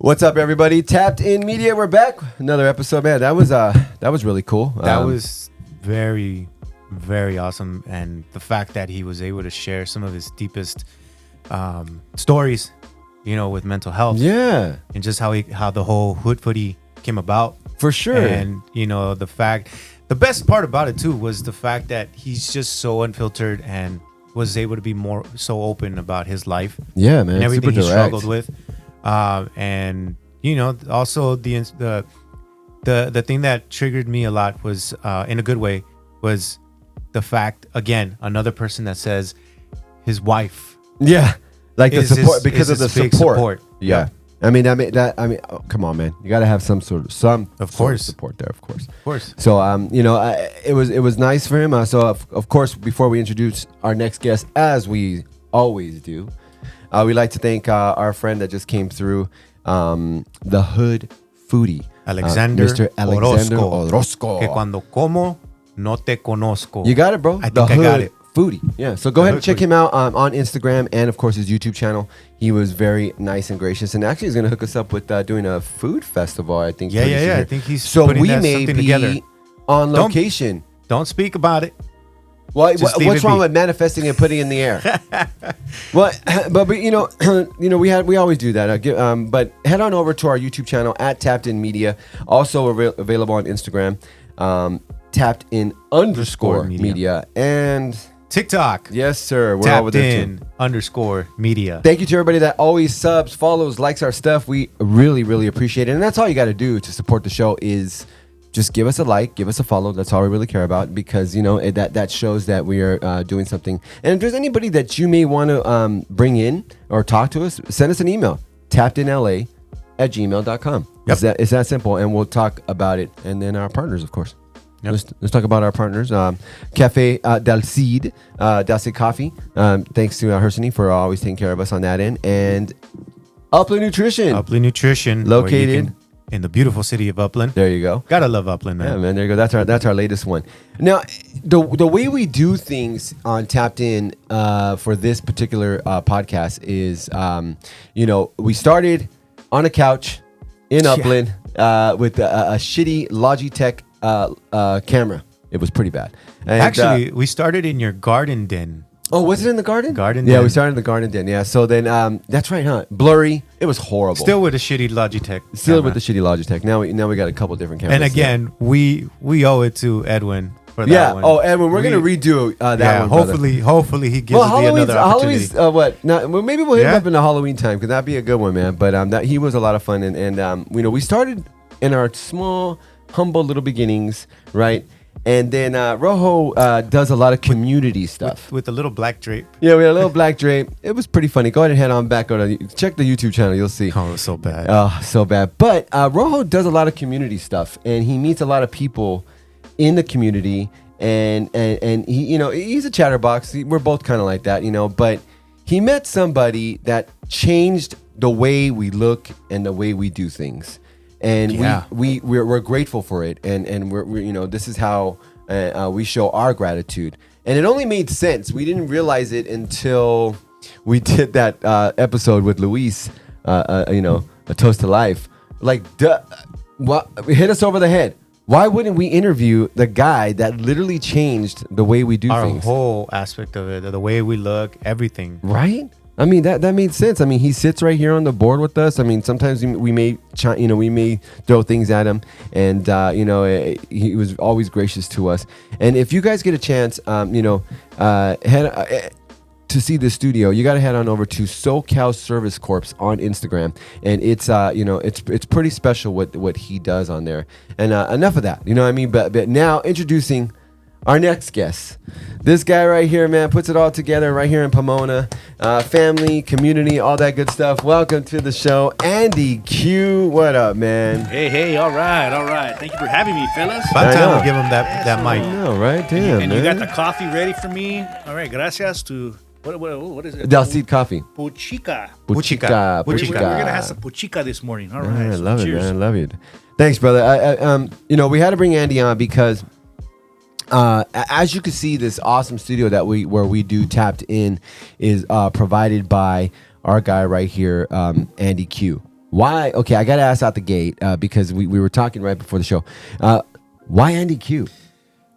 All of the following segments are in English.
What's up, everybody? Tapped In Media, we're back. Another episode, man. That was really cool. That was very, very awesome, and the fact that he was able to share some of his deepest stories, with mental health. Yeah, and just how the whole Hood Footy came about. For sure. And the best part about it too was the fact that he's just so unfiltered and was able to be so open about his life. Yeah, man. And everything Super he direct. struggled with. And also the thing that triggered me a lot was in a good way was the fact, again, another person that says his wife. Yeah, like the support because of the support. Yeah. I mean, oh, come on, man. You got to have some sort of support there, of course. So, it was nice for him. So, of course, before we introduce our next guest, as we always do, we'd like to thank our friend that just came through, the Hood Foodie, Mr. Alexander Orozco. Que cuando como no te conozco. You got it, bro. I think I got it. Foodie. Yeah. So go ahead and check him out on Instagram and, of course, his YouTube channel. He was very nice and gracious, and actually he's going to hook us up with doing a food festival, I think. Yeah. I think he's so putting we may something be together. On location. Don't speak about it. What's wrong with manifesting and putting in the air? but we always do that. But head on over to our YouTube channel at Tapped In Media, also available on Instagram, Tapped In _ media, and TikTok. Yes, sir. We're Tapped over there In _ media. Thank you to everybody that always subs, follows, likes our stuff. We really, really appreciate it. And that's all you got to do to support the show is just give us a like, give us a follow. That's all we really care about because, that shows that we are doing something. And if there's anybody that you may want to bring in or talk to us, send us an email, tappedinla@gmail.com. Yep. It's that simple, and we'll talk about it. And then our partners, of course. Yep. Let's talk about our partners. Cafe Del Cid, Coffee. Thanks to Hersony for always taking care of us on that end. And Upland Nutrition. Located in the beautiful city of Upland. There you go. Gotta love Upland, man. Yeah, man. There you go. That's our latest one. Now, the way we do things on Tapped In for this particular podcast is, we started on a couch in Upland with a shitty Logitech camera. It was pretty bad. And, actually, we started in your garden den. Oh, was it in the garden? Den. Yeah, we started in the garden den. Yeah. So then, that's right, huh? Blurry. It was horrible. Still with a shitty Logitech. With the shitty Logitech. Now we got a couple different cameras. And again, we owe it to Edwin for that one. Oh, Edwin, we're gonna redo that one. Hopefully he gives us another opportunity. Halloween's maybe we'll hit him up in the Halloween time because that'd be a good one, man. But he was a lot of fun, and we started in our small, humble little beginnings, right? And then Rojo does a lot of community stuff. With a little black drape. Yeah, we had a little black drape. It was pretty funny. Go ahead and head on back. Check the YouTube channel. You'll see. Oh, it was so bad. Oh, so bad. But Rojo does a lot of community stuff. And he meets a lot of people in the community. And he, he's a chatterbox. We're both kind of like that, But he met somebody that changed the way we look and the way we do things. And we're grateful for it, and we're this is how we show our gratitude. And it only made sense. We didn't realize it until we did that episode with Luis. A toast to life. Like, hit us over the head. Why wouldn't we interview the guy that literally changed the way we do things? Our whole aspect of it, the way we look, everything. Right? I mean, that made sense. I mean, he sits right here on the board with us. I mean, sometimes we may throw things at him, and he was always gracious to us. And if you guys get a chance, head to see the studio, you got to head on over to SoCal Service Corps on Instagram, and it's it's pretty special what he does on there. And enough of that, But now introducing our next guest. This guy right here, man, puts it all together right here in Pomona. Family, community, all that good stuff. Welcome to the show, Andy Q. What up, man? Hey, all right. Thank you for having me, fellas. About time we give him that mic. I know, right? Damn, and man. you got the coffee ready for me. All right, gracias to, what is it? Del Cid Coffee. Puchica. Puchica. We're going to have some puchica this morning. All right. I love it, man. I love it. Thanks, brother. We had to bring Andy on because as you can see, this awesome studio where we do Tapped In is provided by our guy right here, Andy Q. Why? Okay, I got to ask out the gate because we were talking right before the show. Why Andy Q?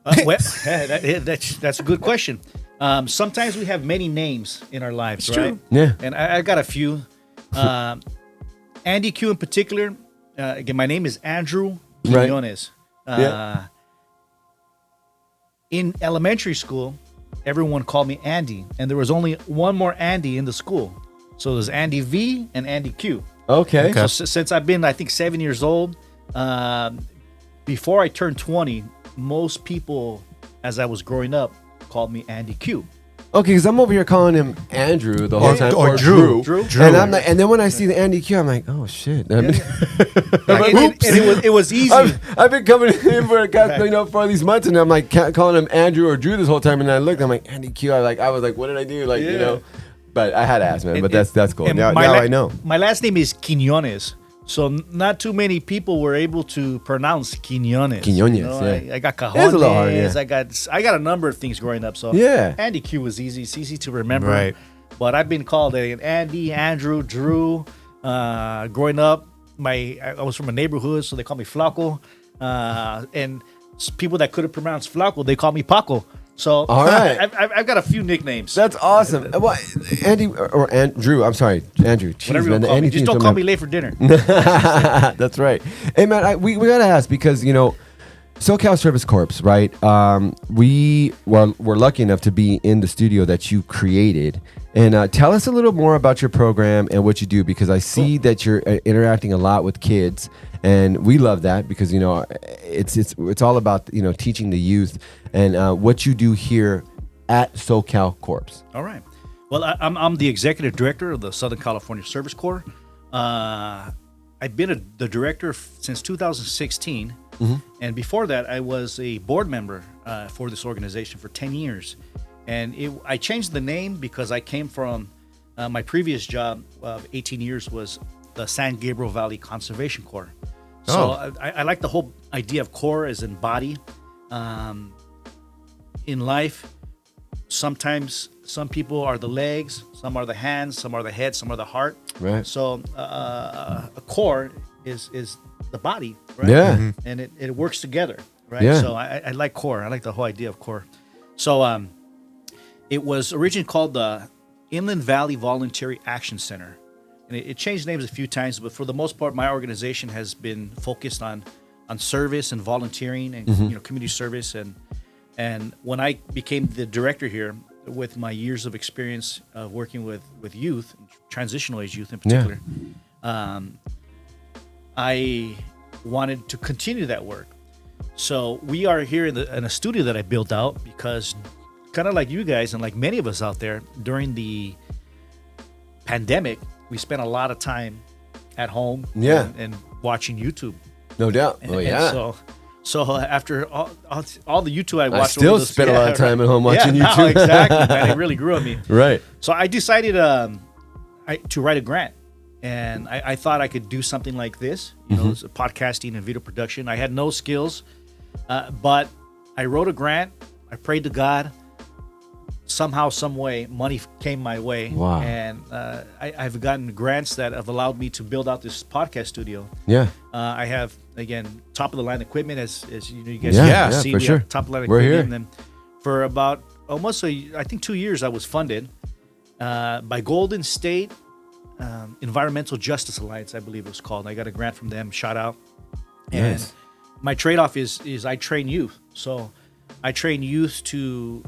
That's a good question. Sometimes we have many names in our lives, It's right? true. Yeah. And I got a few. Andy Q in particular. Again, my name is Andrew Right. Quiñones. Yeah. In elementary school, everyone called me Andy, and there was only one more Andy in the school. So there's Andy V and Andy Q. Okay. So since I've been, I think, 7 years old, before I turned 20, most people, as I was growing up, called me Andy Q. Okay, because I'm over here calling him Andrew the whole time, or Drew. Drew. And I'm like, and then when I see the Andy Q, I'm like, oh shit. I mean, And it was easy. I've been coming in for for all these months, and I'm like calling him Andrew or Drew this whole time, and I looked, I'm like Andy Q. I was like, what did I do? Like but I had to ask, man. But that's cool. And Now I know. My last name is Quiñones. So not too many people were able to pronounce Quiñones. Quiñones, yeah. I got cajones. It's a little hard, yeah. I got a number of things growing up. So Yeah. Andy Q was easy. It's easy to remember. Right. But I've been called Andy, Andrew, Drew. Growing up, I was from a neighborhood, so they called me Flaco. And people that couldn't pronounce Flaco, they called me Paco. So All right. I've got a few nicknames. That's awesome. Well, Andy or Drew, I'm sorry, Andrew. Jeez, Whatever you man, the call me. Andy Just thing's don't so call mad. me late for dinner. That's right. Hey, man, we got to ask because, SoCal Service Corps, right? We're lucky enough to be in the studio that you created. And tell us a little more about your program and what you do, because I see that you're interacting a lot with kids. And we love that because, it's all about, teaching the youth and what you do here at SoCal Corps. All right. Well, I'm the executive director of the Southern California Service Corps. I've been the director since 2016. Mm-hmm. And before that, I was a board member for this organization for 10 years. And I changed the name because I came from my previous job of 18 years was the San Gabriel Valley Conservation Corps. So I like the whole idea of core as in body. In life, sometimes some people are the legs, some are the hands, some are the head, some are the heart. Right. So a core is the body, right? Yeah. Mhm. And it works together, right? Yeah. So I like core. I like the whole idea of core. So it was originally called the Inland Valley Voluntary Action Center. And it changed names a few times, but for the most part, my organization has been focused on service and volunteering and community service. And when I became the director here, with my years of experience working with youth, transitional age youth in particular, I wanted to continue that work. So we are here in a studio that I built out because, kind of like you guys and like many of us out there, during the pandemic, we spent a lot of time at home and watching YouTube. No doubt. And so after all the YouTube I watched, I still spent a lot of time at home watching YouTube. No, exactly, man. It really grew on me. Right. So I decided to write a grant, and I thought I could do something like this, it's podcasting and video production. I had no skills, but I wrote a grant. I prayed to God. Somehow, some way, money came my way. Wow. And I've gotten grants that have allowed me to build out this podcast studio. Yeah. I have, again, top of the line equipment, as you guys see. For We sure. have top of the line We're equipment. here. And then for about almost 2 years, I was funded by Golden State Environmental Justice Alliance, I believe it was called. I got a grant from them. Shout out. And Nice. my trade-off is I train youth. So I train youth to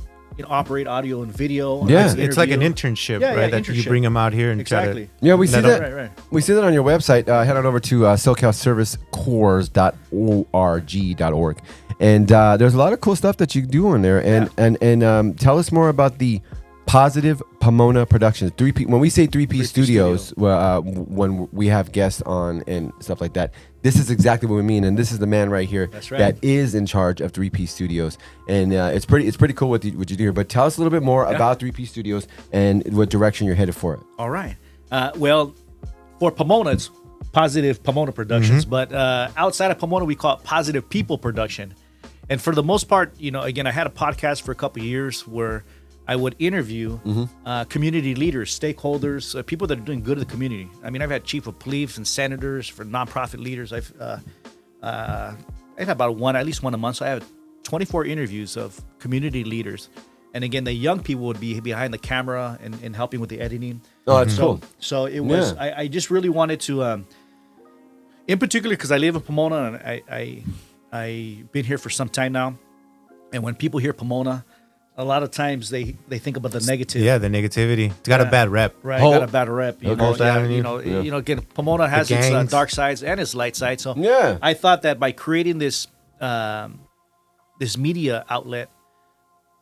operate audio and video. Yeah. It's like an internship, right? That you bring them out here and Exactly. Yeah, we see that. Right. We see that on your website. Head on over to SoCalServiceCorps.org. And there's a lot of cool stuff that you do on there. And tell us more about the Positive Pomona Productions. When we say 3P Studios, when we have guests on and stuff like that, this is exactly what we mean. And this is the man right here that is in charge of 3P Studios. And it's pretty cool what you do here. But tell us a little bit more about 3P Studios and what direction you're headed for it. All right. Well, for Pomona, it's Positive Pomona Productions. But outside of Pomona, we call it Positive People Production. And for the most part, again, I had a podcast for a couple of years where I would interview community leaders, stakeholders, people that are doing good to the community. I mean, I've had chief of police and senators for nonprofit leaders. I've had at least one a month. So I have 24 interviews of community leaders. And again, the young people would be behind the camera and helping with the editing. Oh, that's cool. So it was. Yeah. I just really wanted to, in particular, because I live in Pomona and I've been here for some time now. And when people hear Pomona, a lot of times they think about the negative. Yeah, the negativity. It's got a bad rep. Right, got a bad rep. You Okay. know, again, Pomona has its dark sides and its light side. So Yeah. I thought that by creating this this media outlet,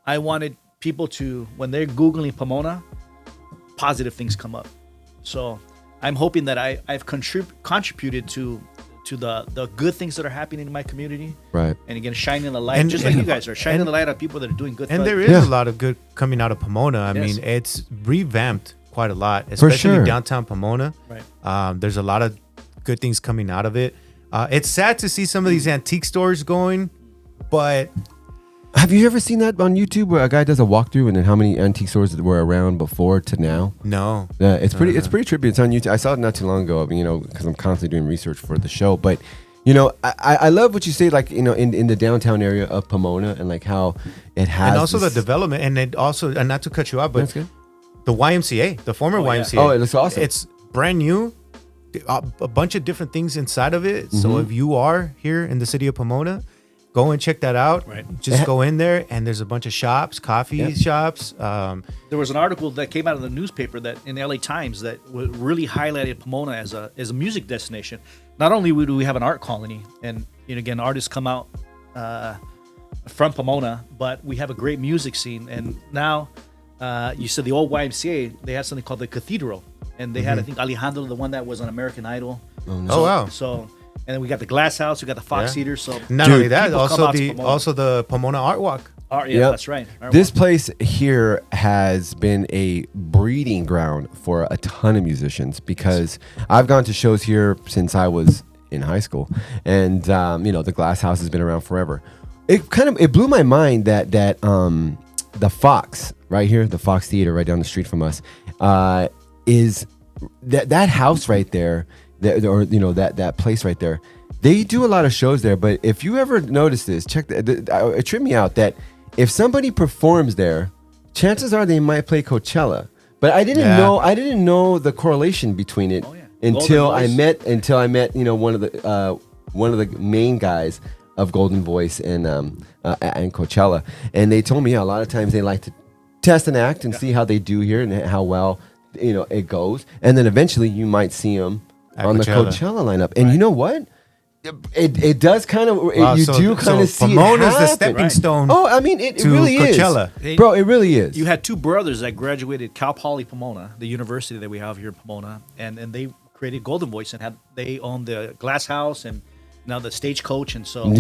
I wanted people to, when they're Googling Pomona, positive things come up. So I'm hoping that I've contributed to the good things that are happening in my community. Right. And again, shining the light, just like you guys are, shining the light on people that are doing good And things. there is a lot of good coming out of Pomona. I mean, it's revamped quite a lot, especially downtown Pomona. Right. There's a lot of good things coming out of it. It's sad to see some of these antique stores going, but... Have you ever seen that on YouTube where a guy does a walkthrough and then how many antique stores that were around before to now? No. Yeah, it's pretty trippy. It's on YouTube. I saw it not too long ago, because I'm constantly doing research for the show. But, I love what you say, like, in the downtown area of Pomona and like how it has. And also the development. And it also, and not to cut you off, but the YMCA, the former YMCA. Oh, it looks awesome. It's brand new. A bunch of different things inside of it. So if you are here in the city of Pomona, go and check that out. Right. Just go in there, and there's a bunch of shops, coffee shops. There was an article that came out of the newspaper that in the LA Times that really highlighted Pomona as a music destination. Not only do we have an art colony, and again, artists come out from Pomona, but we have a great music scene. And now, you said the old YMCA, they have something called the Cathedral, and they had, I think, Alejandro, the one that was on American Idol. Oh wow! So. And then we got the Glass House, we got the Fox Theater. So not only that, also the Pomona Art Walk. That's right. This place here has been a breeding ground for a ton of musicians because I've gone to shows here since I was in high school, and the Glass House has been around forever. It blew my mind that the Fox right here, the Fox Theater right down the street from us, is that house right there. That place right there, they do a lot of shows there. But if you ever notice this, it tripped me out that if somebody performs there, chances are they might play Coachella. But I didn't know the correlation between it until I met one of the main guys of Golden Voice and Coachella, and they told me a lot of times they like to test an act and see how they do here and how well it goes, and then eventually you might see them on the Coachella lineup. And you know what? It does kind of, you do kind of see Pomona's the stepping stone. Oh, I mean, it really Coachella. is. Bro, it really is. You had two brothers that graduated Cal Poly Pomona, the university that we have here in Pomona, and they created Golden Voice and they owned the Glass House and now the Stagecoach. And so, the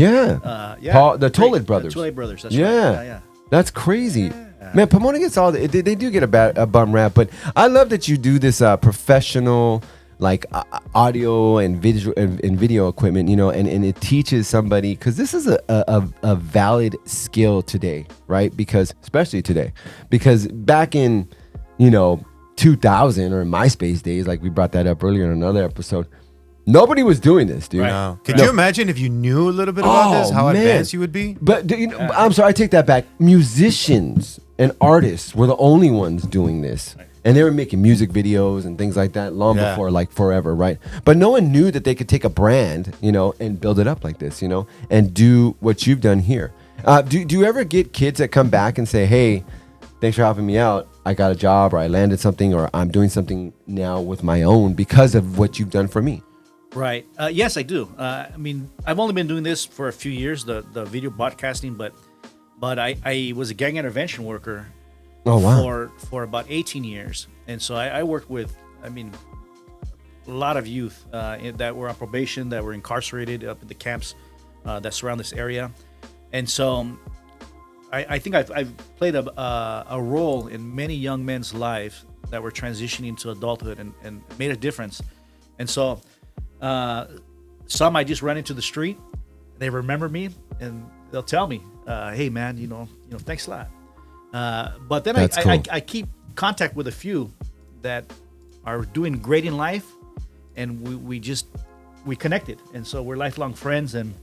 Tollett brothers. The Tollett brothers, that's right. Yeah. That's crazy. Yeah. Man, Pomona gets they do get a bum rap, but I love that you do this professional, like audio and video equipment, and it teaches somebody, because this is a valid skill today, right? Because especially today, because back in 2000 or MySpace days, like we brought that up earlier in another episode, nobody was doing this, dude. Right. No. Could you imagine if you knew a little bit about this, how advanced you would be? But I'm sorry, I take that back. Musicians and artists were the only ones doing this. Right. And they were making music videos and things like that long before, like forever, right? But no one knew that they could take a brand, and build it up like this, and do what you've done here. Do you ever get kids that come back and say, hey, thanks for helping me out. I got a job, or I landed something, or I'm doing something now with my own because of what you've done for me? Right. Yes, I do. I mean, I've only been doing this for a few years, the video broadcasting, but I was a gang intervention worker. Oh, wow. For about 18 years. And so I worked with, a lot of youth that were on probation, that were incarcerated up in the camps that surround this area. And so I think I've played a role in many young men's lives that were transitioning to adulthood and made a difference. And so some I just run into the street, they remember me, and they'll tell me, hey, man, thanks a lot. But then That's cool. I keep contact with a few that are doing great in life, and we connected, and so we're lifelong friends, and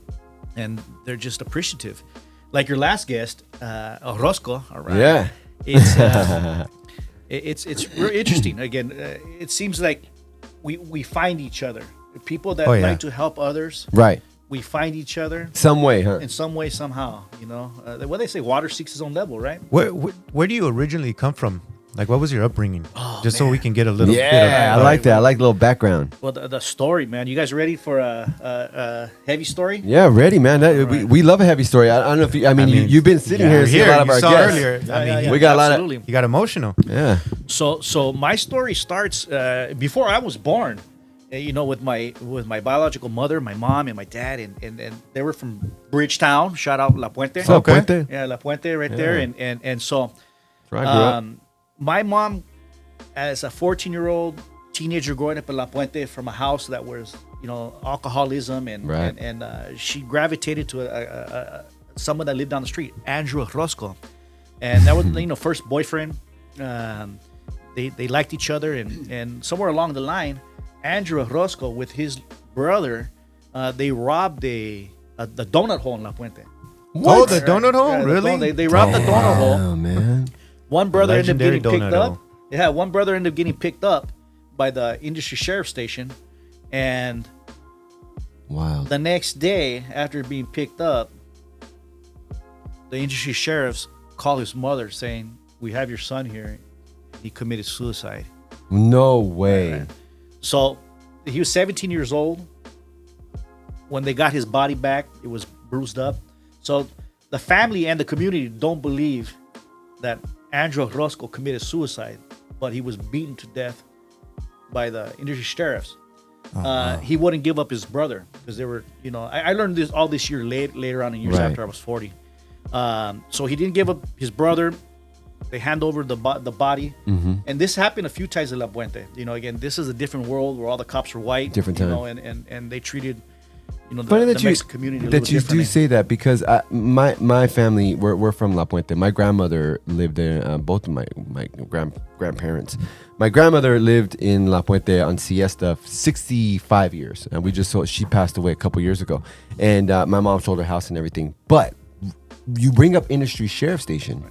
they're just appreciative. Like your last guest, Orozco. All right. Yeah. It's real interesting. Again, it seems like we find each other. People that yeah. like to help others. Right. We find each other Some way, huh? in some way, somehow. What they say, water seeks its own level, right? Where do you originally come from? Like, what was your upbringing? Just so we can get a little bit of Yeah, I like that. I like a little background. Well, the story, man. You guys ready for a heavy story? Yeah, ready, man. We love a heavy story. I don't know if you, I mean, you've been sitting here and seen a lot of you our saw guests. earlier. I mean, we got absolutely. a lot you got emotional. of, yeah. So my story starts before I was born. With my biological mother, my mom, and my dad, and they were from Bridgetown. Shout out La Puente. So, Puente. Yeah, La Puente right there, and so Where I grew up. my mom, as a 14-year-old teenager growing up in La Puente from a house that was alcoholism and Right. and she gravitated to someone that lived down the street, Andrew Orozco, and that was first boyfriend. They liked each other, and somewhere along the line, Andrew Orozco with his brother, they robbed the donut hole in La Puente. Oh, the donut hole? Yeah, Really? they robbed the donut hole. Oh, man. One brother ended up Legendary getting picked donut up. hole. Yeah, one brother ended up getting picked up by the industry sheriff station, and Wow. the next day after being picked up, the industry sheriffs call his mother saying, "We have your son here. He committed suicide." No way. Right. So he was 17 years old. When they got his body back, it was bruised up. So the family and the community don't believe that Andrew Orozco committed suicide, but he was beaten to death by the industry sheriffs. He wouldn't give up his brother because they were, I learned this year later on in years Right. after I was 40. So he didn't give up his brother. They hand over the body, and this happened a few times in La Puente. Again, this is a different world where all the cops are white. Different time. And they treated, the Funny that Mexican community a that little you do differently. say that because my family we're from La Puente. My grandmother lived there. Both of my grandparents. My grandmother lived in La Puente on Siesta 65 years, and she passed away a couple years ago. And my mom sold her house and everything. But you bring up industry sheriff station.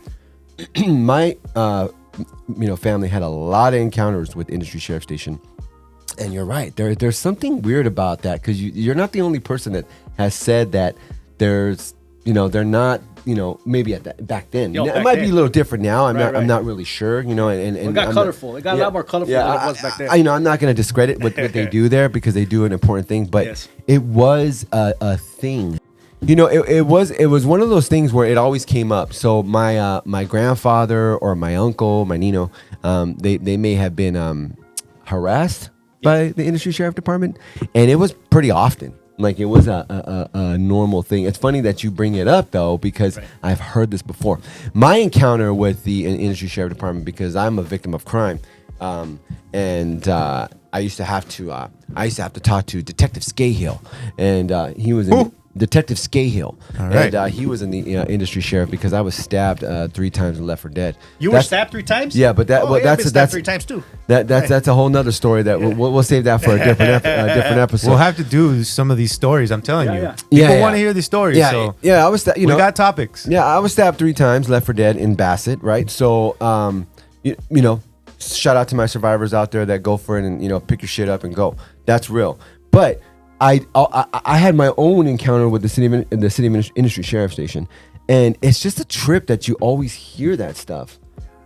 My family had a lot of encounters with industry sheriff station. And you're right. There's something weird about that because you're not the only person that has said that there's, they're not, maybe back then. Yo, it back might then. be a little different now. I'm Right. not really sure, and It got I'm colorful. It got a lot more colorful than it was back then. I'm not going to discredit what they do there because they do an important thing, but Yes. it was a thing. It was one of those things where it always came up. So my grandfather or my uncle, my Nino, they may have been harassed by the industry sheriff department, and it was pretty often. Like it was a normal thing. It's funny that you bring it up though, because Right. I've heard this before. My encounter with the industry sheriff department, because I'm a victim of crime, and I used to have to talk to Detective Scahill, and he was in Detective Scahill, All right. and he was in the industry sheriff because I was stabbed 3 times and left for dead. You were stabbed 3 times? Yeah, but I've been stabbed 3 times too. That's a whole nother story that we'll save that for a different episode. We'll have to do some of these stories. I'm telling you, yeah. people Yeah, want to yeah. hear these stories. Yeah, so yeah, I was we we got topics. Yeah, I was stabbed 3 times, left for dead in Bassett, right? So, shout out to my survivors out there that go for it and pick your shit up and go. That's real. But I had my own encounter with the city industry sheriff station, and it's just a trip that you always hear that stuff.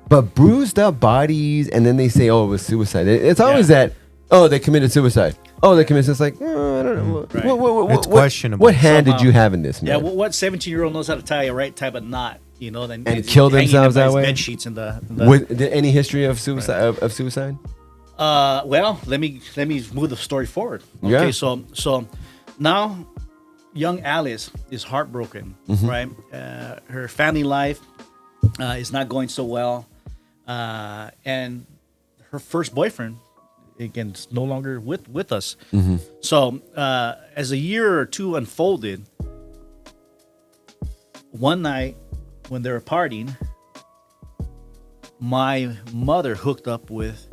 But bruised up bodies, and then they say, "Oh, it was suicide." It's always that. Oh, they committed suicide. Oh, they committed. It's like I don't know. Right. It's questionable. What hand Somehow. did you have in this, man? Yeah, what 17-year-old knows how to tie a right type of knot? Then And kill themselves that way? Bed sheets in the Any history of suicide? Of suicide? Well, let me move the story forward. Okay, Yeah. so now young Alice is heartbroken, Mm-hmm. right? Her family life is not going so well, and her first boyfriend again is no longer with us. Mm-hmm. So as a year or two unfolded, one night when they were partying, my mother hooked up with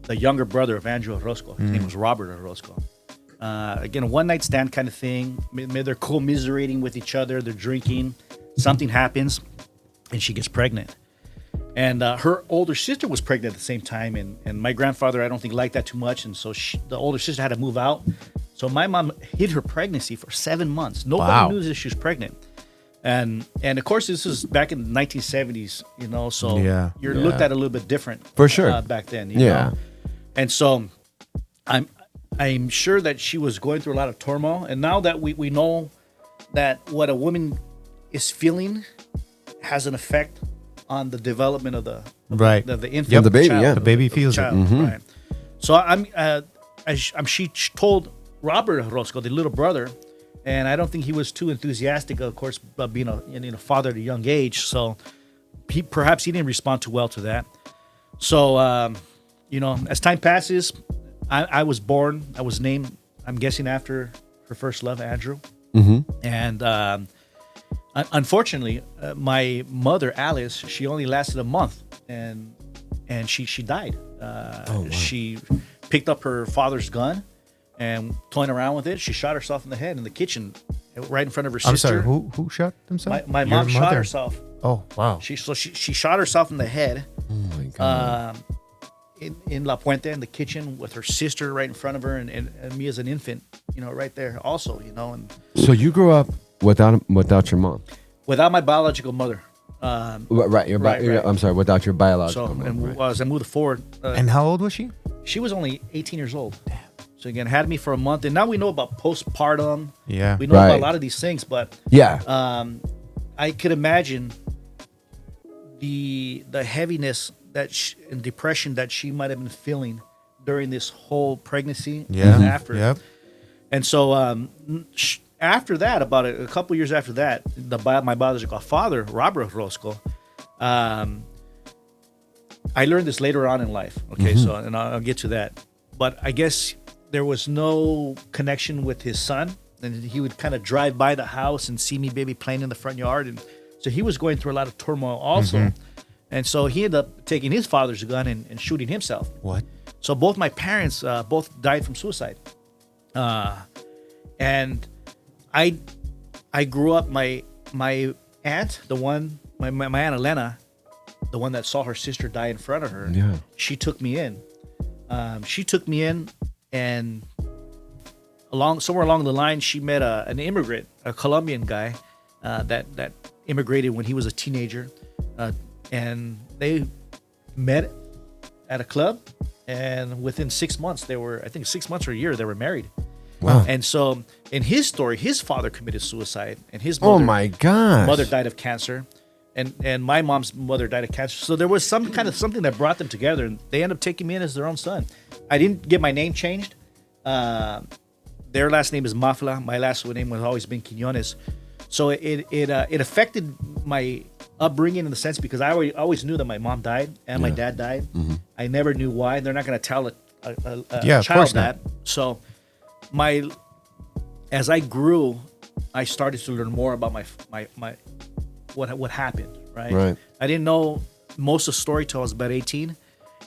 the younger brother of Andrew Orozco. His name was Robert Orozco. Again, a one-night stand kind of thing. Maybe they're commiserating with each other. They're drinking. Something happens, and she gets pregnant. And her older sister was pregnant at the same time. And my grandfather, I don't think, liked that too much. And so the older sister had to move out. So my mom hid her pregnancy for 7 months. Nobody knew that she was pregnant. And of course, this was back in the 1970s, so you're looked at a little bit different. For sure. Back then, you know? And so I'm sure that she was going through a lot of turmoil. And now that we know that what a woman is feeling has an effect on the development of the infant, the baby, child, the baby feels it. Right. So she told Robert Orozco, the little brother, and I don't think he was too enthusiastic, of course, about being a father at a young age. So perhaps he didn't respond too well to that. So as time passes, I was born. I was named, I'm guessing, after her first love, Andrew. And unfortunately, my mother, Alice, she only lasted a month, and she died. She picked up her father's gun and toying around with it. She shot herself in the head in the kitchen, right in front of her sister. I'm sorry, who shot themselves? My mom shot herself. Oh, wow. She shot herself in the head. Oh my God. In La Puente, in the kitchen, with her sister right in front of her, and me as an infant, right there also, And So you grew up without your mom? Without my biological mother. Right. I'm sorry, without your biological mom. And as I moved forward. And how old was she? She was only 18 years old. Damn. So again, had me for a month, and now we know about postpartum. Yeah, we know about a lot of these things, but I could imagine the heaviness and depression that she might have been feeling during this whole pregnancy and after. Yep. And so after that, about a couple years after that, my biological father, Robert Orozco, I learned this later on in life. Okay, so and I'll get to that, but I guess there was no connection with his son, and he would kind of drive by the house and see me baby playing in the front yard, and so he was going through a lot of turmoil also. And so he ended up taking his father's gun and shooting himself. What? So both my parents both died from suicide. And I grew up, my aunt, my Aunt Elena, the one that saw her sister die in front of her, she took me in. And somewhere along the line, she met an immigrant, a Colombian guy that immigrated when he was a teenager. And they met at a club, and within 6 months, I think 6 months or a year, they were married. Wow. And so in his story, his father committed suicide, and his mother, mother died of cancer, and my mom's mother died of cancer. So there was some kind of something that brought them together, and they ended up taking me in as their own son. I didn't get my name changed. Their last name is Mafla. My last name has always been Quiñones. So it affected my upbringing in the sense because I always knew that my mom died and my dad died. I never knew why. They're not going to tell a child that. So as I grew, I started to learn more about my what happened. Right. I didn't know most of the story till I was about 18,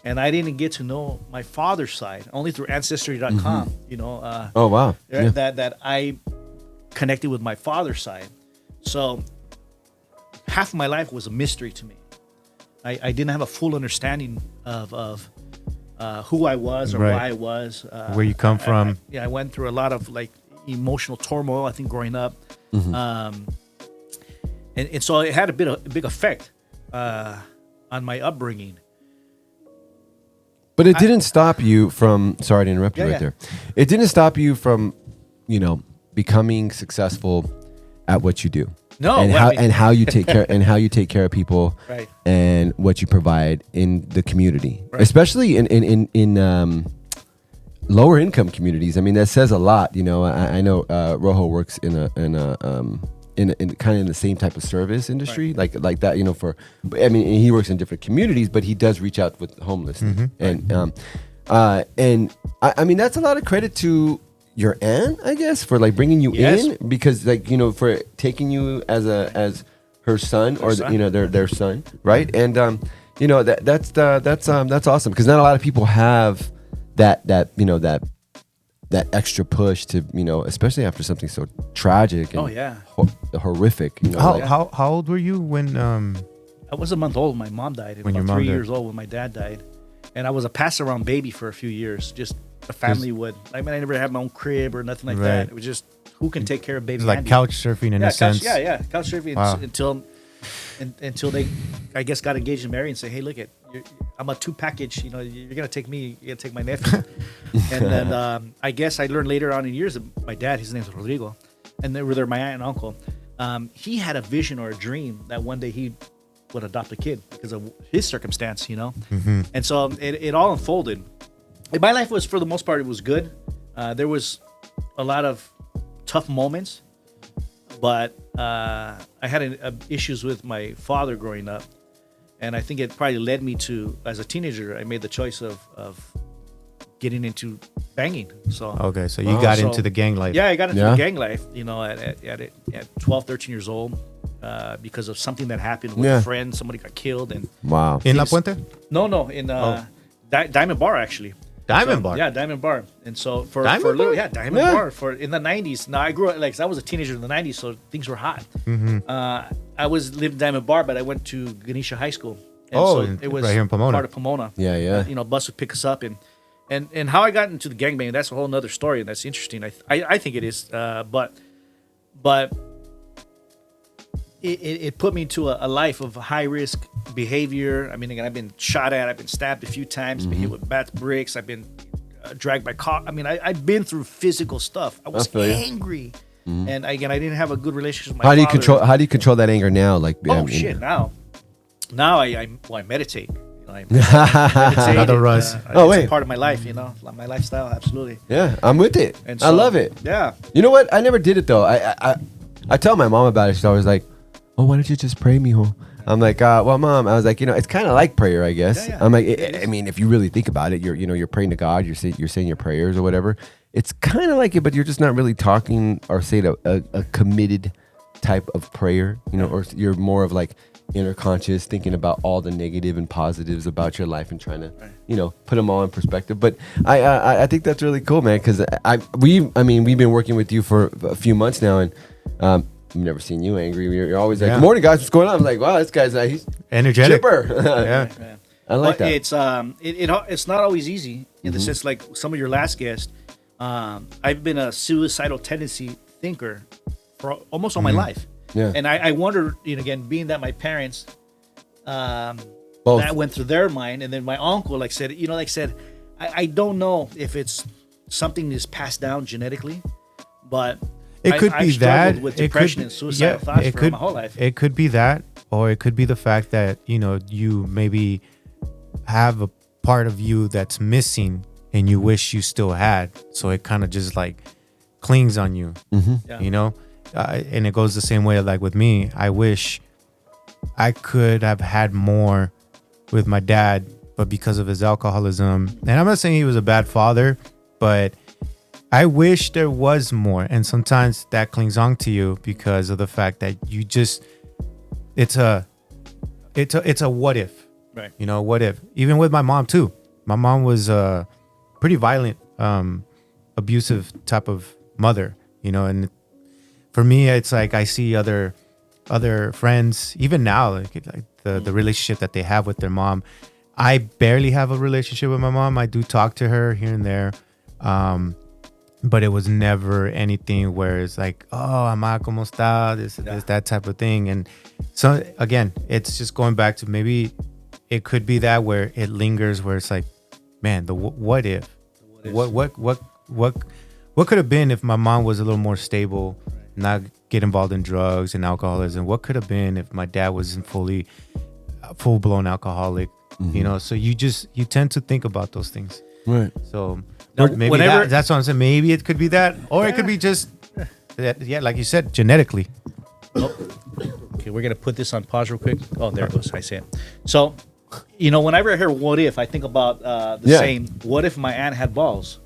and I didn't get to know my father's side only through Ancestry.com. Oh wow. That I connected with my father's side. So half of my life was a mystery to me. I didn't have a full understanding of who I was or why I was. Where you come from. I went through a lot of emotional turmoil, I think, growing up. And so it had a big effect on my upbringing. But it didn't stop you from, sorry to interrupt you there. It didn't stop you from, becoming successful at what you do. No, and how you take care of people, right, and what you provide in the community, especially in lower income communities. I mean, that says a lot. I know Rojo works in kind of in the same type of service industry, like that. He works in different communities, but he does reach out with homeless, and I mean that's a lot of credit to your aunt, I guess, for bringing you in, because for taking you as her son, or their son, right? And you know, that's awesome, because not a lot of people have that extra push to, you know, especially after something so tragic and horrific. You know, how old were you when I was a month old when my mom died. When about your mom 3 died. years old when my dad died. And I was a pass-around baby for a few years. Just a family would. I mean, I never had my own crib or nothing like that. It was just, who can take care of baby it's like Andy? couch surfing in a sense? Couch surfing Wow. until they, I guess, got engaged and married and say, hey, look, I'm a 2-package. You know, you're gonna take me. You're gonna take my nephew. And then I guess I learned later on in years that my dad, his name's Rodrigo, and they were there, my aunt and uncle. He had a vision or a dream that one day he would adopt a kid because of his circumstance, you know. And so it all unfolded. And my life was, for the most part, it was good. There was a lot of tough moments, but I had issues with my father growing up, and I think it probably led me to, as a teenager, I made the choice of getting into banging. So Okay, so you got into the gang life. yeah, I got into the gang life, you know, at 12, 13 years old, because of something that happened with a friend. Somebody got killed, and wow. In La Puente? no, in Diamond Bar, actually. Diamond Bar? Yeah, Diamond Bar. And so for Diamond a little, Bar? yeah, Diamond Bar for in the 90s. Now I grew up, like, I was a teenager in the 90s, so things were hot. I lived in Diamond Bar, but I went to Ganesha High School. And it was right here in Pomona. Part of Pomona. Yeah. You know, bus would pick us up, and how I got into the gangbang, that's a whole nother story, and that's interesting. I think it is, but it put me into a life of high risk behavior. I mean, again, I've been shot at, I've been stabbed a few times, been hit with bats, bricks, I've been dragged by car. I mean, I've been through physical stuff. I was angry, and again, I didn't have a good relationship with my father. How do you control that anger now? Like, Now I meditate. You know, I meditate. Another Russ. It's a part of my life, you know, my lifestyle. Absolutely. Yeah, I'm with it. And I love it. Yeah. You know what? I never did it though. I tell my mom about it. She's always like, "Oh, why don't you just pray, mijo?" I'm like, "Well, mom," I was like, it's kind of like prayer, I guess. Yeah. I'm like, I mean, if you really think about it, you're praying to God. You're saying your prayers or whatever. It's kind of like it, but you're just not really talking or saying a committed type of prayer, you know, or you're more of like inner conscious, thinking about all the negative and positives about your life and trying to, you know, put them all in perspective. But I think that's really cool, man, because we've been working with you for a few months now, and I've never seen you angry. You're always like, "Good morning, guys. What's going on?" I'm like, "Wow, this guy's he's energetic, chipper." Yeah. I like that. It's not always easy in the sense, like some of your last guests. I've been a suicidal tendency thinker for almost all my life. Yeah. And I wonder, you know, again, being that my parents, Both. that went through their mind, and then my uncle, said, I don't know if it's something that's passed down genetically, but It could I've be struggled that with depression and suicidal thoughts for my whole life. It could be that, or it could be the fact that, you know, you maybe have a part of you that's missing and you wish you still had, so it kind of just like clings on you. You know. And it goes the same way, like with me. I wish I could have had more with my dad, but because of his alcoholism, and I'm not saying he was a bad father, but I wish there was more. And sometimes that clings on to you because of the fact that you just, it's a what if, Right. You know, what if? Even with my mom too. My mom was a pretty violent, abusive type of mother, you know, and for me, it's like I see other friends, even now, like the relationship that they have with their mom. I barely have a relationship with my mom. I do talk to her here and there, but it was never anything where it's like, "Oh, ama, ¿cómo está?" This, that type of thing. And so again, it's just going back to maybe it could be that where it lingers, where it's like, man, the what if, what could have been if my mom was a little more stable. Not get involved in drugs and alcoholism. What could have been if my dad wasn't full-blown alcoholic? You know, so you tend to think about those things. Right. So Now, maybe that's what I'm saying. Maybe it could be that, or it could be just like you said, genetically. Okay, we're gonna put this on pause real quick. Oh, there it goes. I see it. So, you know, whenever I hear "what if," I think about the saying, "What if my aunt had balls?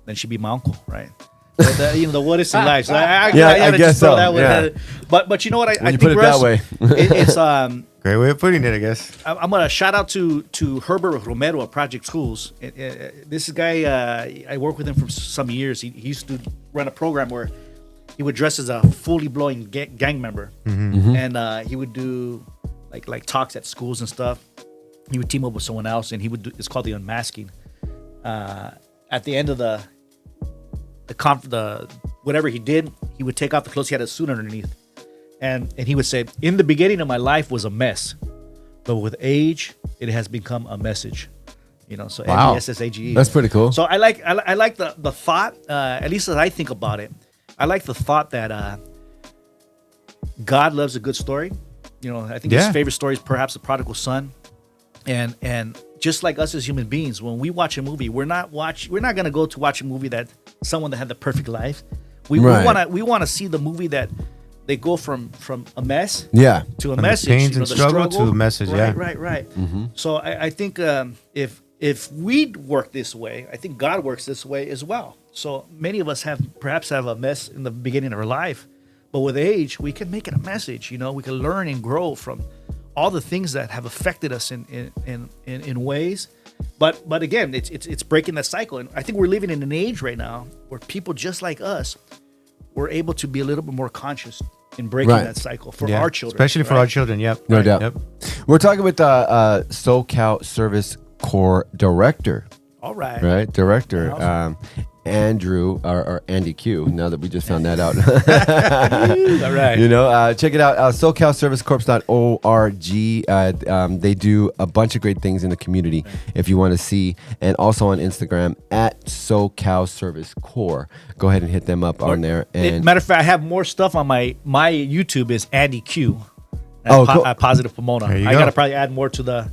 Then she'd be my uncle," right? The what ifs in life. So I guess so. But you know what? I think put it that way. it's Great way of putting it, I guess. I'm gonna shout out to Herbert Romero at Project Schools. This guy, I worked with him for some years. He used to run a program where he would dress as a fully blowing gang member, and he would do like talks at schools and stuff. He would team up with someone else, and he would do. It's called the unmasking. At the end of the whatever he did, he would take off the clothes. He had a suit underneath. And he would say, in the beginning of my life was a mess, but with age, it has become a message. So Wow. M-E-S-S-A-G-E. That's pretty cool. So I like the thought, at least as I think about it, I like the thought that God loves a good story. I think his favorite story is perhaps the prodigal son. And just like us as human beings, when we watch a movie, we're not going to go to watch a movie that someone that had the perfect life. We want to see the movie that they go from a mess to a message. The pains and struggle to a message, Right. So I think if we work this way, I think God works this way as well. So many of us perhaps have a mess in the beginning of our life, but with age, we can make it a message. We can learn and grow from all the things that have affected us in ways. But again, it's breaking that cycle. And I think we're living in an age right now where people just like us, we're able to be a little bit more conscious in breaking that cycle for our children. Especially for our children, yep. No doubt. Yep. We're talking with SoCal Service Corps Director. All right. Right? Director. Andrew, or Andy Q, now that we just found that out. All right. Check it out, SoCalServiceCorps.org. They do a bunch of great things in the community if you want to see. And also on Instagram, at SoCal Service Corps. Go ahead and hit them up on there. And matter of fact, I have more stuff on my YouTube is Andy Q. Cool. At Positive Pomona. I got to probably add more to the...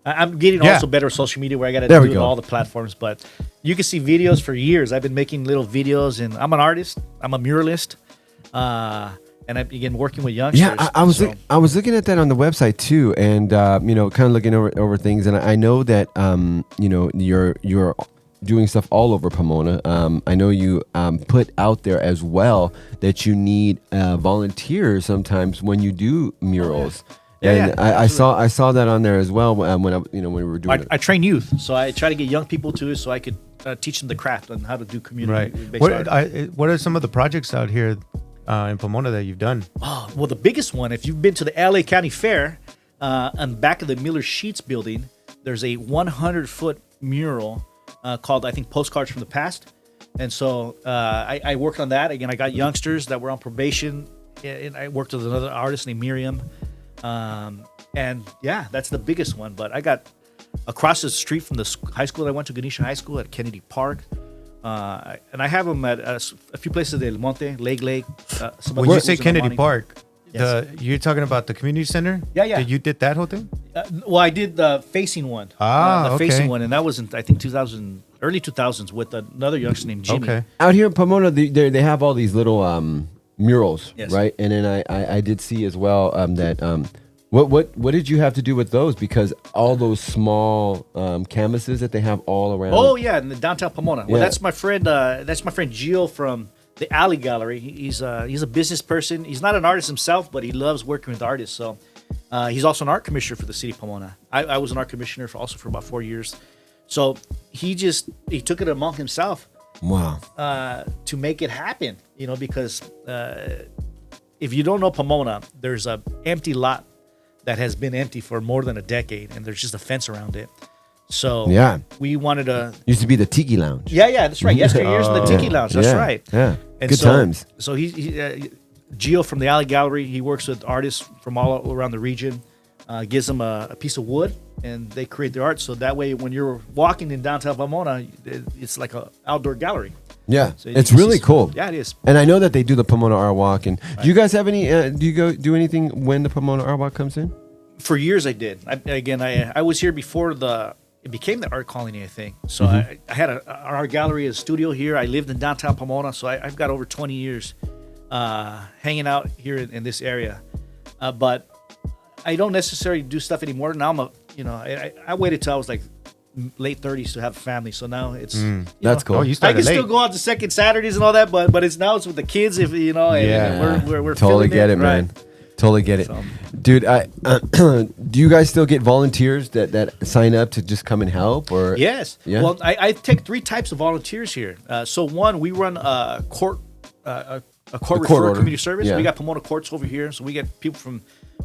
I'm getting also better with social media where I got to do it on all the platforms, but you can see videos for years. I've been making little videos, and I'm an artist. I'm a muralist, and I've been working with youngsters. Yeah, I was looking at that on the website too, and kind of looking over things, and I know that you're doing stuff all over Pomona. I know you put out there as well that you need volunteers sometimes when you do murals. And I saw that on there as well when we were doing it. I train youth, so I try to get young people to it so I could teach them the craft on how to do community-based art. What are some of the projects out here in Pomona that you've done? Oh, well, the biggest one, if you've been to the LA County Fair, on the back of the Miller Sheets building, there's a 100-foot mural called, I think, Postcards from the Past. And so I worked on that. Again, I got youngsters that were on probation, and I worked with another artist named Miriam. And that's the biggest one. But I got across the street from the high school that I went to, Ganesha High School at Kennedy Park. And I have them at a few places, Del Monte, Lake. When you say Kennedy Park, you're talking about the community center? Yeah. You did that whole thing? Well, I did the facing one. Facing one, and that was in, I think, early 2000s with another youngster named Jimmy. Okay. Out here in Pomona, they have all these little murals, right? And then I did see as well that what did you have to do with those? Because all those small canvases that they have all around. Oh yeah, in the downtown Pomona. Well, that's my friend. That's my friend Gio from the Alley Gallery. He's a business person. He's not an artist himself, but he loves working with artists. So he's also an art commissioner for the city of Pomona. I was an art commissioner for about 4 years. So he took it among himself. Wow. To make it happen, because if you don't know Pomona, there's a empty lot that has been empty for more than a decade, and there's just a fence around it. So we wanted to... Used to be the Tiki Lounge. Yeah, that's right. Yesteryears in the Tiki Lounge. That's right. Yeah, and good times. So he Gio from the Alley Gallery, he works with artists from all around the region, gives them a piece of wood, and they create their art. So that way, when you're walking in downtown Pomona, it's like an outdoor gallery. Yeah, so it's really cool. Yeah, it is. And I know that they do the Pomona Art Walk. And do you guys have any? Do you do anything when the Pomona Art Walk comes in? For years, I did. I was here before it became the art colony, I think. So I had an art gallery, a studio here. I lived in downtown Pomona, so I've got over 20 years hanging out here in this area. But I don't necessarily do stuff anymore. Now I waited till I was like late 30s to have a family, so now it's that's cool. Oh, you I started can late. still go out to second Saturdays and all that, but it's with the kids, if and we're totally feeling get it, man. Right. Totally get it, So- dude. Do you guys still get volunteers that sign up to just come and help, or Yes. Yeah? Well, I take 3 types of volunteers here. So one, we run a court court referral order. community service. Yeah. We got Pomona courts over here, so we get people from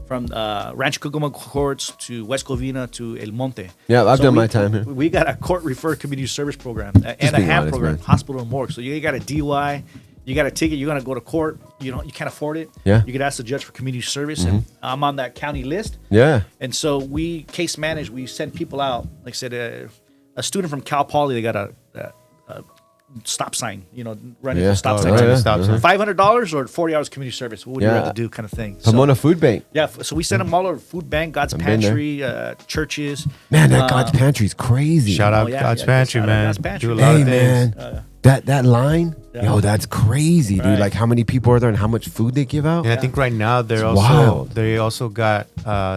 Rancho Cucamonga courts to West Covina to El Monte. Yeah, I've So done we- my time here. We got a court refer community service program and a being HAM honest, program, man. hospital and morgue. So you got a DUI, you got a ticket, you're gonna go to court. You can't afford it. Yeah. You could ask the judge for community service, and I'm on that county list. Yeah. And so we case manage. We send people out. Like I said, a student from Cal Poly, they got a stop sign. Running Yeah. a stop Oh, sign. right, yeah. Stop sign. $500 or 40 hours community service. What would you Yeah. rather do, kind of thing. So, Pomona Food Bank. yeah. So we send them all over food bank, God's I've been there. Pantry, churches. Man, that God's Pantry's crazy. Shout out yeah, God's yeah, Pantry, shout out man. God's Pantry. Do a lot Hey of things. man, that line, Yeah. yo, that's crazy, dude. Right. Like how many people are there and how much food they give out? And I think right now It's wild. they also got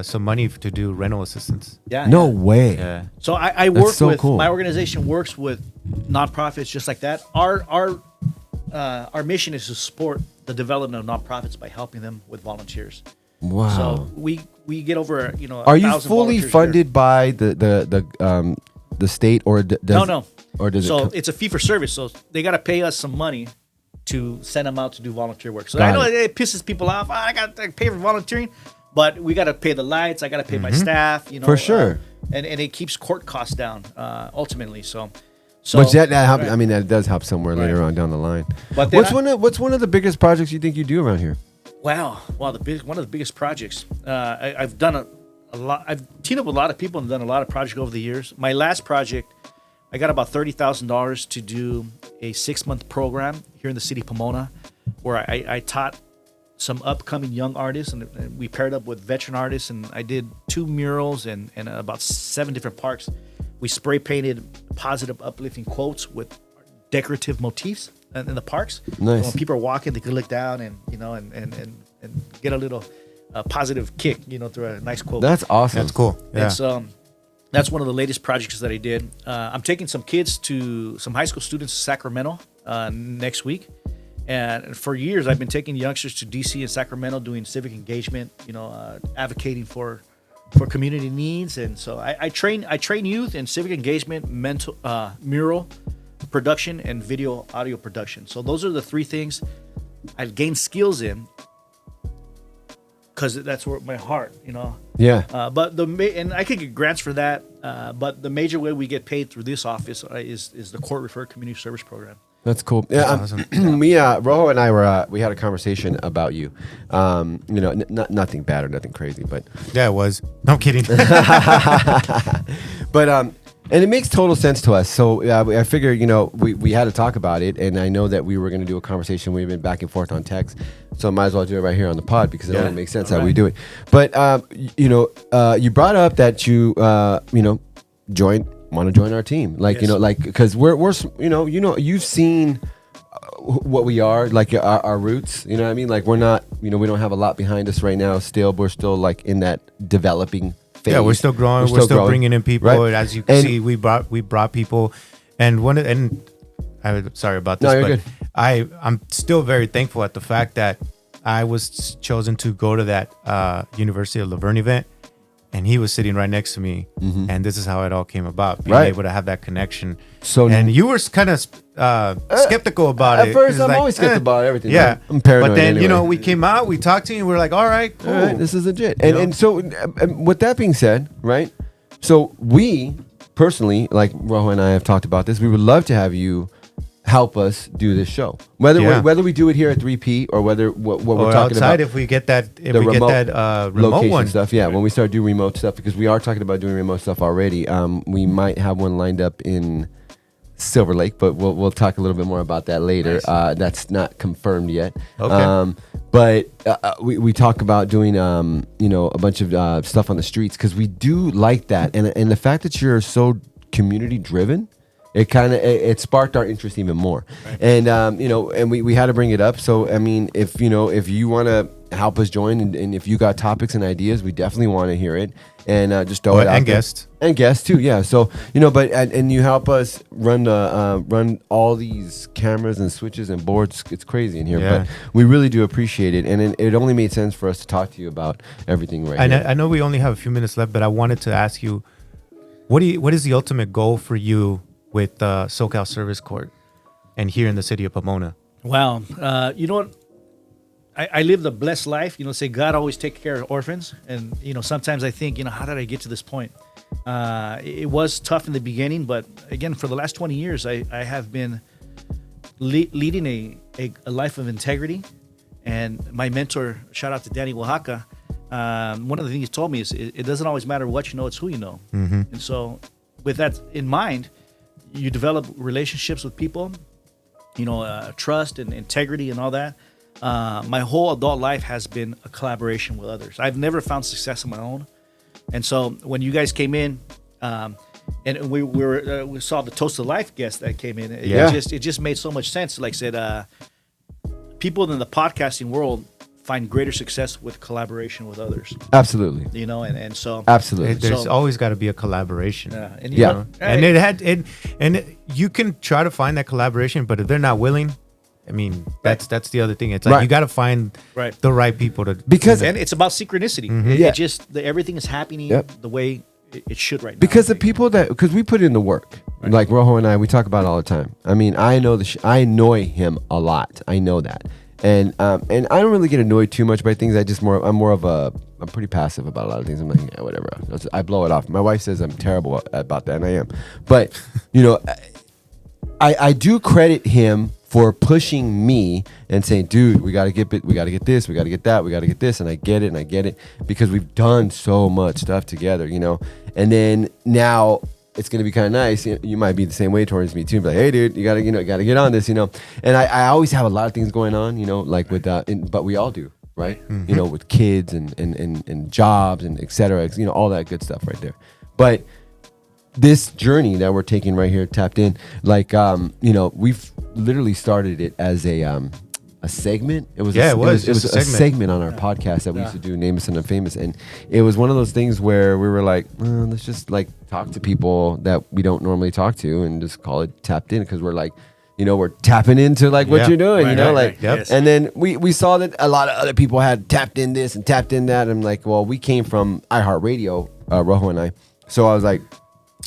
some money to do rental assistance. Yeah. No yeah. way. Yeah. So I work so with cool. my organization works with nonprofits just like that. Our mission is to support the development of nonprofits by helping them with volunteers. Wow. So we get over Are you 1,000 fully volunteers a year. funded by the state, or does No. or does So it? it's a fee for service. So they got to pay us some money to send them out to do volunteer work. So Got I know it. it pisses people off. I got to pay for volunteering, but we got to pay the lights. I got to pay my staff. For sure. and it keeps court costs down ultimately. So Which that help, right. I mean, that does help somewhere later Right. on down the line. But then What's one of the biggest projects you think you do around here? Wow, one of the biggest projects. I've done a lot. I've teamed up with a lot of people and done a lot of projects over the years. My last project, I got about $30,000 to do a 6-month program here in the city of Pomona, where I taught some upcoming young artists, and we paired up with veteran artists, and I did 2 murals and about 7 different parks. We spray painted positive, uplifting quotes with decorative motifs in the parks. Nice. So when people are walking, they can look down and and get a little positive kick, through a nice quote. That's awesome. That's cool. Yeah. That's one of the latest projects that I did. I'm taking some high school students to Sacramento next week. And for years, I've been taking youngsters to DC and Sacramento doing civic engagement, advocating for community needs. And so I train youth in civic engagement, mental mural production, and video audio production. So those are the 3 things I've gained skills in, because that's where my heart, Yeah. But and I could get grants for that. But the major way we get paid through this office is the court referred community service program. That's cool. Yeah, awesome. Rojo and I we had a conversation about you. Nothing bad or nothing crazy, but Yeah, it was. No, I'm kidding. but and it makes total sense to us. So I figure we had to talk about it, and I know that we were going to do a conversation. We've been back and forth on text, so I might as well do it right here on the pod because it Yeah. only makes sense All how we right. do it. But you brought up that you want to join our team, like Yes. because we're you've seen what we are, like our roots, you know what I mean? Like we're not, we don't have a lot behind us right now. Still, we're still like in that developing phase. Yeah, we're still growing. We're still growing. bringing in people. Right. As you can And- see, we brought people, and I'm sorry about this, No, you're but good. I'm still very thankful at the fact that I was chosen to go to that University of Laverne event, and he was sitting right next to me, and this is how it all came about, being Right. able to have that connection. So- and you were kind of skeptical about it. At first, It's I'm like, always skeptical about everything. Yeah, man. I'm paranoid. But then anyway. we came out, we talked to you, and we were like, all right, cool. All right, this is legit. You know? And so, with that being said, right? So we personally, like Rojo and I have talked about this, we would love to have you help us do this show. Whether we do it here at 3P or whether what we're or talking outside, about. if we get that, the remote remote location one stuff, yeah. When we start doing remote stuff, because we are talking about doing remote stuff already. We might have one lined up in Silver Lake, but we'll talk a little bit more about that later. Nice. That's not confirmed yet. Okay. But we talk about doing a bunch of stuff on the streets because we do like that, and the fact that you're so community driven. It kind of it sparked our interest even more, right. And and we had to bring it up. So I mean, if you want to help us join. And if you got topics and ideas, we definitely want to hear it. And just throw it out. And guests. And guests too, yeah. So, but and you help us run all these cameras and switches and boards. It's crazy in here, but we really do appreciate it. And it only made sense for us to talk to you about everything right now. I know we only have a few minutes left, but I wanted to ask you, what is the ultimate goal for you with SoCal Service Corps and here in the city of Pomona? Wow. You know what? I lived a blessed life. Say God always take care of orphans. And, sometimes I think, how did I get to this point? It was tough in the beginning, but again, for the last 20 years, I have been leading a life of integrity. And my mentor, shout out to Danny Oaxaca, one of the things he told me is it doesn't always matter what you know, it's who you know. Mm-hmm. And so with that in mind, you develop relationships with people, trust and integrity and all that. My whole adult life has been a collaboration with others. I've never found success on my own. And so when you guys came in, and we saw the Toast of Life guest that came in, it just made so much sense. Like I said, people in the podcasting world find greater success with collaboration with others. Absolutely. And so absolutely, there's always got to be a collaboration. And you can try to find that collaboration, but if they're not willing, I mean, that's the other thing. It's like you got to find the right people to, and it's about synchronicity. Mm-hmm. Everything is happening the way it should right now. Because the people because we put in the work, like Rojo and I, we talk about it all the time. I mean, I know I annoy him a lot. I know that, and I don't really get annoyed too much by things. I'm pretty passive about a lot of things. I'm like, yeah, whatever. I blow it off. My wife says I'm terrible about that, and I am. But I do credit him for pushing me and saying, dude, we got to get this, we got to get that, we got to get this. And I get it because we've done so much stuff together, and then now it's going to be kind of nice. You might be the same way towards me too. Be like, hey dude, you got to get on this, and I always have a lot of things going on, like with but we all do, right? Mm-hmm. With kids and jobs and et cetera, all that good stuff right there. But this journey that we're taking right here, Tapped In, like, we've literally started it as a segment. It was a segment on our podcast that we used to do, Nameless and Unfamous. And it was one of those things where we were like, let's just like talk to people that we don't normally talk to and just call it Tapped In, because we're like, we're tapping into like what you're doing, Yes. And then we saw that a lot of other people had tapped in this and tapped in that. And I'm like, well, we came from iHeartRadio, Rojo and I. So I was like,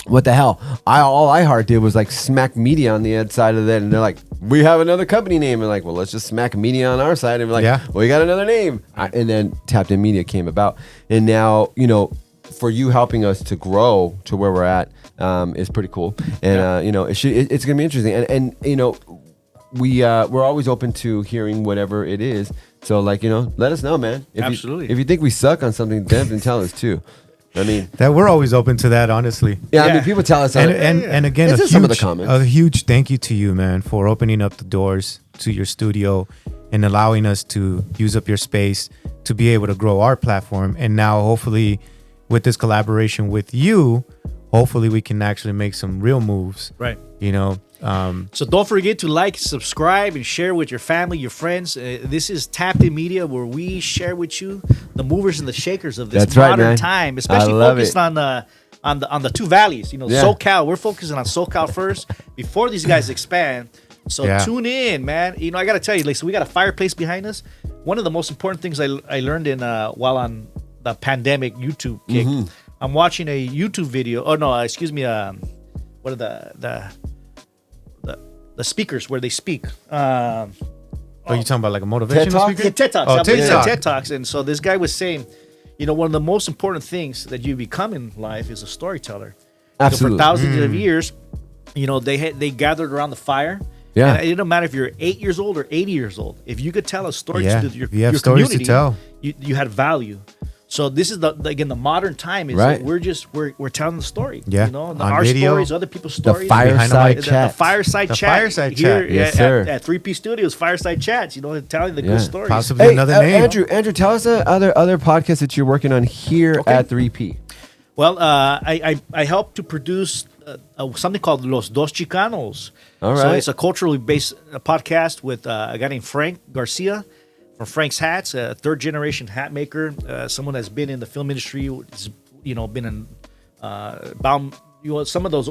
what the hell? All iHeart did was like smack media on the inside of that, and they're like, we have another company name, and like, well, let's just smack media on our side, and we're like, well, you got another name, and then Tapped In Media came about, and now for you helping us to grow to where we're at is pretty cool, and it's gonna be interesting, and we're always open to hearing whatever it is. So like let us know, man. Absolutely. If you think we suck on something, then tell us too. I mean, that we're always open to that, honestly. Yeah, I mean, people tell us, and again, some of the comments. A huge thank you to you, man, for opening up the doors to your studio and allowing us to use up your space to be able to grow our platform. And now, hopefully, with this collaboration with you, hopefully we can actually make some real moves. Right. So don't forget to like, subscribe, and share with your family, your friends. This is Tapped In Media, where we share with you the movers and the shakers of this modern time, especially focused on the two valleys. SoCal. We're focusing on SoCal first before these guys expand. So tune in, man. I got to tell you, so we got a fireplace behind us. One of the most important things I learned while on the pandemic YouTube kick. Mm-hmm. I'm watching a YouTube video. Oh no, excuse me. What are the speakers where they speak? Are you talking about like a motivational speaker? Yeah, TED Talks. Oh, TED Talks. And so this guy was saying, one of the most important things that you become in life is a storyteller. Absolutely. So for thousands of years, they gathered around the fire. Yeah. And it didn't matter if you're 8 years old or 80 years old. If you could tell a story to your stories community, to tell. You had value. So this is the modern time is that we're telling the story. Yeah. Our video, stories, other people's stories. The fireside chat. The fireside chat. Fireside here chat. Yes, sir. At 3P Studios, fireside chats. Telling the good stories. Possibly another name. Andrew, tell us other podcasts that you're working on here at 3P. Well, I helped to produce something called Los Dos Chicanos. All right. So it's a culturally based podcast with a guy named Frank Garcia Frank's Hats, a third generation hat maker, someone that's been in the film industry, been in bound. Some of those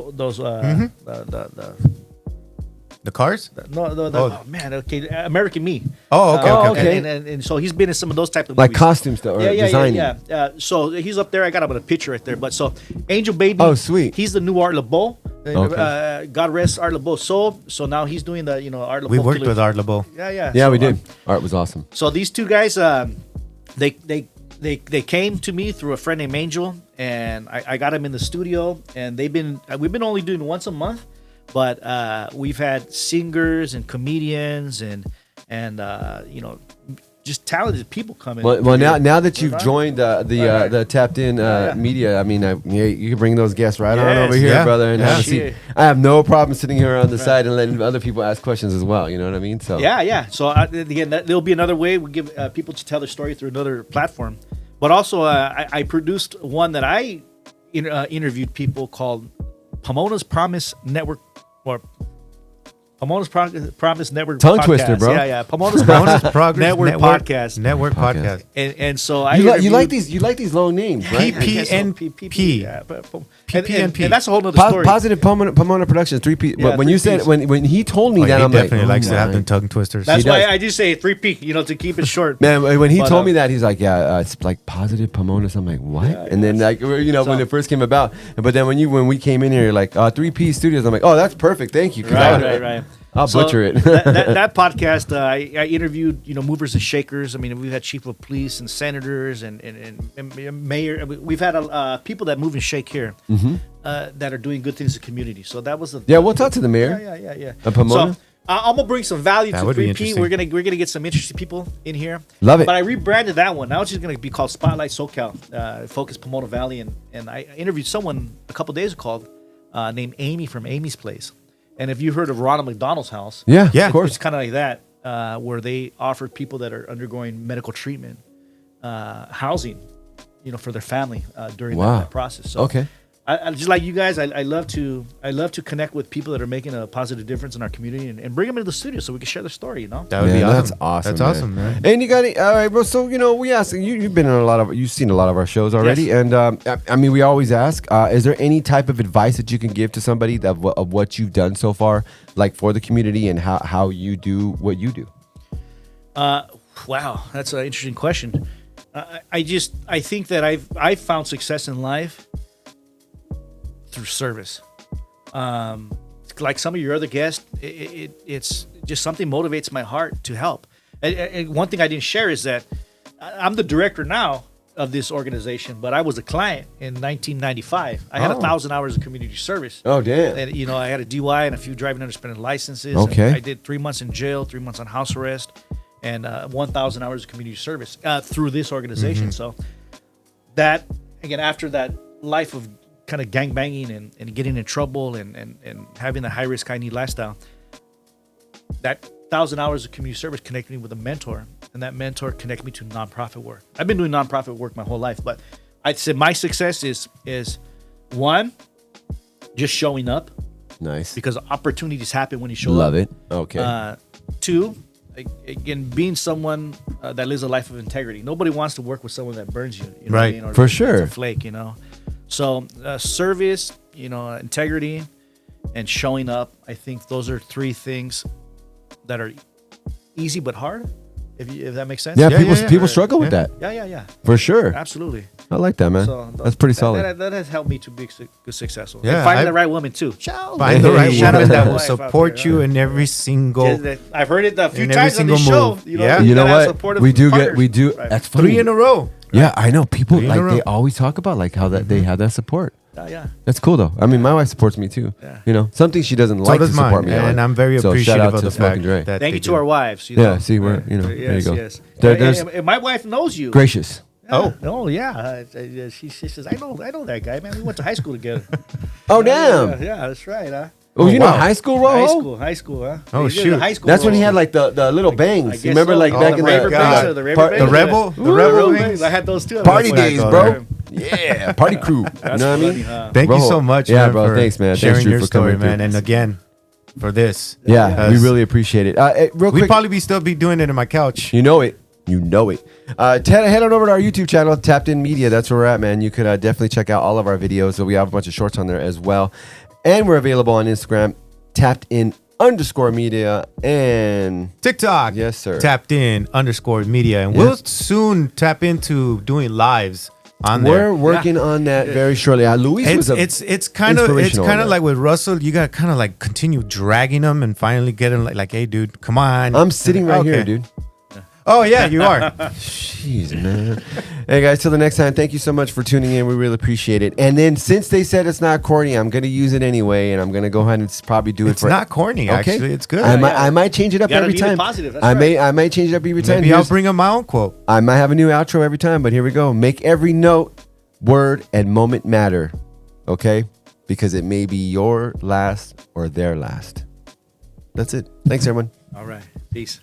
The cars? oh man, okay, American Me. Oh, okay. And so he's been in some of those type of like movies. costume stuff or designing. Yeah. So he's up there. I got him on a picture right there. But so Angel Baby. Oh, sweet. He's the new Art LeBeau. Okay. God rest Art LeBeau's soul. So now he's doing the Art LeBeau. We worked with Art LeBeau. Yeah. Yeah, So, we did. Art was awesome. so these two guys, they came to me through a friend named Angel, and I got them in the studio, and we've been only doing once a month, but we've had singers and comedians and just talented people come in. Well, now that you've Right. joined the Tapped In Media, I mean, you can bring those guests right on over Yes. here, Yeah. brother, and Yeah. have a seat. I have no problem sitting here on the side and letting other people ask questions as well. You know what I mean? So Yeah. So again, there'll be another way we give people to tell their story through another platform. But also, I produced one that I interviewed people called Pomona's Promise Network or Pomona's Promise Network. Tongue podcast. twister, bro. Yeah. Pomona's Promise Progress Network podcast. Network podcast. And so I you like these long names, right? PPNP. Yeah, PPNP. and that's a whole nother story. Positive Pomona Productions, 3P. Yeah, when you said 3Ps. when he told me Oh, that, he I'm like, definitely likes to have my. them tongue twisters. That's He why does. I just say 3P, to keep it short. Man, when he But, told me that, he's like, yeah, it's like Positive Pomona. So I'm like, what? And then when it first came about, but then when we came in here, you're like 3P Studios. I'm like, oh, that's perfect. Thank you. 'Cause Right. I'll So butcher it. that podcast, I interviewed, movers and shakers. I mean, we've had chief of police and senators and mayor. We've had people that move and shake here that are doing good things in the community. So that was Yeah, we'll talk to the mayor. Yeah. Of Pomona? So I'm gonna bring some value That to would be 3P. interesting. We're gonna get some interesting people in here. Love it. But I rebranded that one. Now it's just gonna be called Spotlight SoCal, Focus Pomona Valley, and I interviewed someone a couple days ago named Amy from Amy's Place. And if you heard of Ronald McDonald's house, Yeah, Yeah. of course. it's kind of like that, where they offer people that are undergoing medical treatment, housing, for their family during Wow. that process. So Okay. I just like you guys. I love to connect with people that are making a positive difference in our community and bring them into the studio so we can share their story. That would Man, be awesome. that's awesome. That's awesome, man. And you got it. All right, bro. So we asked you've been in you've seen a lot of our shows already, Yes. and I mean, we always ask: is there any type of advice that you can give to somebody of what you've done so far, like for the community and how you do what you do? Wow, that's an interesting question. I think that I've found success in life through service. Like some of your other guests, it's just something motivates my heart to help. And one thing I didn't share is that I'm the director now of this organization, but I was a client in 1995. I had 1,000 hours of community service. Oh, damn. And I had a DUI and a few driving under suspended licenses. Okay. And I did 3 months in jail, 3 months on house arrest, and 1,000 hours of community service through this organization. So that, again, after that life of kind of gangbanging and getting in trouble and having the high risk, high need lifestyle, that 1,000 hours of community service connected me with a mentor, and that mentor connected me to nonprofit work. I've been doing nonprofit work my whole life, but I'd say my success is one, just showing up, Nice. because opportunities happen when you show Love up. it. Okay. Two, again, being someone that lives a life of integrity. Nobody wants to work with someone that burns you. You know what I Right. mean? Or For that's sure. a flake, So service, integrity, and showing up. I think those are three things that are easy but hard. If that makes sense. yeah, yeah. people struggle with that Yeah. for sure. Absolutely. I like that, man. So That's pretty solid. That has helped me to be successful. Yeah, And finding I- the right woman too. Ciao. Find the right Shout out woman to that that will wife out support there, you huh? in every single. I've heard it a few In every times on this single show. move. Yeah. You know gotta have what? supportive We do partners. Right. That's funny. 3 in a row. Yeah, I know. People 3 in a like they row. always talk about like how that they have that support. Yeah. That's cool though. I mean, my wife supports me too. Yeah. Something she doesn't So like to does support mine, me on. and I'm very So shout appreciative out of to the Smoking fact Dre. that Thank they you to do. our wives. Yeah, see, we're there Yes, you go. yes. There's And my wife knows you. gracious. Oh yeah. She says I know that guy, man. We went to high school together. Oh damn. Yeah, that's right, huh? Oh, you know wow. high school, Rojo? High school, huh? Oh, He did shoot. the high school That's when he role. had like the little bangs. guess You remember so. like Oh, back the in Raver the bangs or the Raver par- bangs? The rebel, the Woo! rebel. Bangs. I had those too. party That's days, what I bro. call Yeah, party crew. You know what I mean? funny, huh? Thank you Rojo. so much, Yeah, man, bro. for Thanks, man. Thanks, sharing Drew, your for story, coming through. man. And again, for this. Yeah, we Yes. really appreciate it. Real We'd quick, probably still be doing it in my couch. you know it. You know it. Head on over to our YouTube channel, Tapped In Media. That's where we're at, man. You could definitely check out all of our videos. So we have a bunch of shorts on there as well. And we're available on Instagram, tapped_in_media, and TikTok. Yes, sir. Tapped_in_media. And we'll soon tap into doing lives on there. We're working on that very shortly. Luis It's kind of like with Russell. You gotta kind of like continue dragging him and finally get him like, hey, dude, come on. I'm sitting right here, dude. Oh yeah, you are. Jeez, man. Hey guys, till the next time. Thank you so much for tuning in. We really appreciate it. And then since they said it's not corny, I'm gonna use it anyway, and I'm gonna go ahead and probably do it. It's not corny, actually. It's good. I might change it up every time. Positive. That's I might change it up every time. Maybe I'll bring up my own quote. I might have a new outro every time, but here we go. Make every note, word, and moment matter. Okay? Because it may be your last or their last. That's it. Thanks, everyone. All right. Peace.